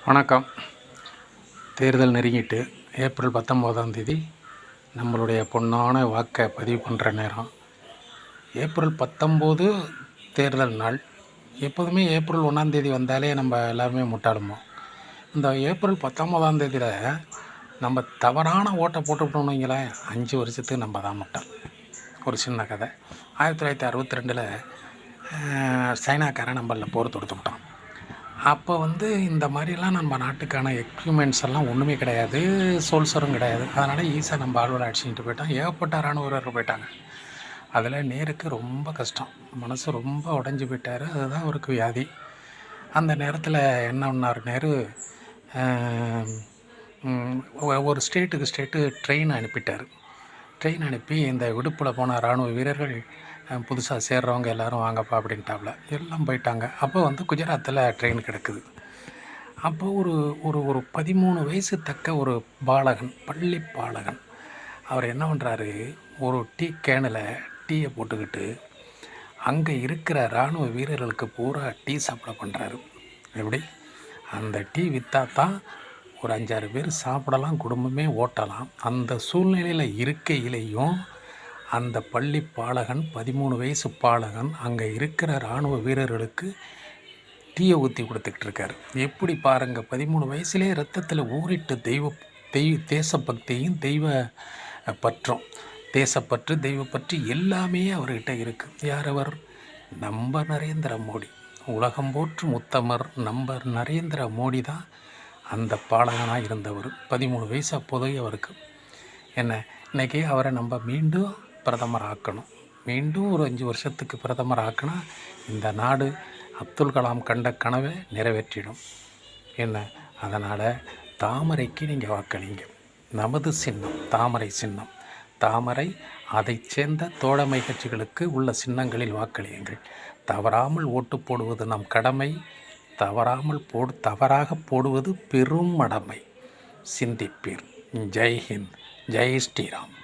வணக்கம். தேர்தல் நெருங்கிட்டு ஏப்ரல் 19ஆம் தேதி நம்மளுடைய பொன்னான வாக்கை பதிவு பண்ணுற நேரம். ஏப்ரல் 19 தேர்தல் நாள். எப்போதுமே ஏப்ரல் 1ஆம் தேதி வந்தாலே நம்ம எல்லாருமே முட்டாளுமோ. இந்த ஏப்ரல் 19ஆம் தேதியில் நம்ம தவறான ஓட்டை போட்டுவிட்டோம்னு வைங்களேன், 5 வருஷத்துக்கு நம்ம தான் முட்டாள். ஒரு சின்ன கதை. 1962 சைனாக்காரன் நம்மளில் போர் தொடுத்துக்கிட்டோம். அப்போ இந்த மாதிரிலாம் நம்ம நாட்டுக்கான எக்யூப்மெண்ட்ஸ் எல்லாம் ஒன்றுமே கிடையாது, சோல்சரும் கிடையாது. அதனால் ஈஸியாக நம்ம ஆளுநர் அடிச்சுக்கிட்டு போயிட்டோம். ஏகப்பட்ட இராணுவ வீரர்கள் போயிட்டாங்க. அதில் நேருக்கு ரொம்ப கஷ்டம், மனசு ரொம்ப உடஞ்சி போயிட்டார். அதுதான் அவருக்கு வியாதி. அந்த நேரத்தில் என்ன பண்ணார் நேரு, ஒரு ஸ்டேட்டு ட்ரெயின் அனுப்பிட்டார். ட்ரெயின் அனுப்பி இந்த விடுப்பில் போன இராணுவ வீரர்கள் புதுசாக சேர்றவங்க எல்லோரும் வாங்கப்பா அப்படின்ட்டாப்புல. எல்லாம் போயிட்டாங்க. அப்போ குஜராத்தில் ட்ரெயின் கிடக்குது. அப்போ ஒரு ஒரு ஒரு 13 வயசு தக்க ஒரு பாலகன், பள்ளி பாலகன், அவர் என்ன பண்ணுறாரு, ஒரு டீ கேனில் டீயை போட்டுக்கிட்டு அங்கே இருக்கிற இராணுவ வீரர்களுக்கு பூரா டீ சப்ளை பண்ணுறாரு. எப்படி? அந்த டீ விற்றா தான் ஒரு 5-6 பேர் சாப்பிடலாம், குடும்பமே ஓட்டலாம். அந்த சூழ்நிலையில் இருக்கையிலையும் அந்த பள்ளி பாலகன், 13 வயசு பாலகன், அங்கே இருக்கிற இராணுவ வீரர்களுக்கு டீயை ஊற்றி கொடுத்துக்கிட்டு இருக்கார். எப்படி பாருங்கள், 13 வயசுலேயே ரத்தத்தில் ஊறிட்டு தேசபக்தியும் பற்றும், தேசப்பற்று தெய்வப்பற்று எல்லாமே அவர்கிட்ட இருக்குது. யார் அவர்? நம்ம நரேந்திர மோடி. உலகம் போற்றும் உத்தமர் நம்ம நரேந்திர மோடி தான் அந்த பாலகனாக இருந்தவர். 13 வயசு அப்போதைய அவருக்கு. என்ன, இன்றைக்கி அவரை நம்ம மீண்டும் பிரதமர் ஆக்கணும். மீண்டும் ஒரு 5 வருஷத்துக்கு பிரதமர் ஆக்கினா இந்த நாடு அப்துல் கலாம் கண்ட கனவை நிறைவேற்றிடும். என்ன, அதனால் தாமரைக்கு நீங்கள் வாக்களிங்க. நமது சின்னம் தாமரை சின்னம். தாமரை, அதை சேர்ந்த தோழமை கட்சிகளுக்கு உள்ள சின்னங்களில் வாக்களியுங்கள். தவறாமல் ஓட்டு போடுவது நம் கடமை. தவறாக போடுவது பெரும் மடமை. சிந்திப்பீர். ஜெய் ஹிந்த், ஜெய் ஸ்ரீராம்.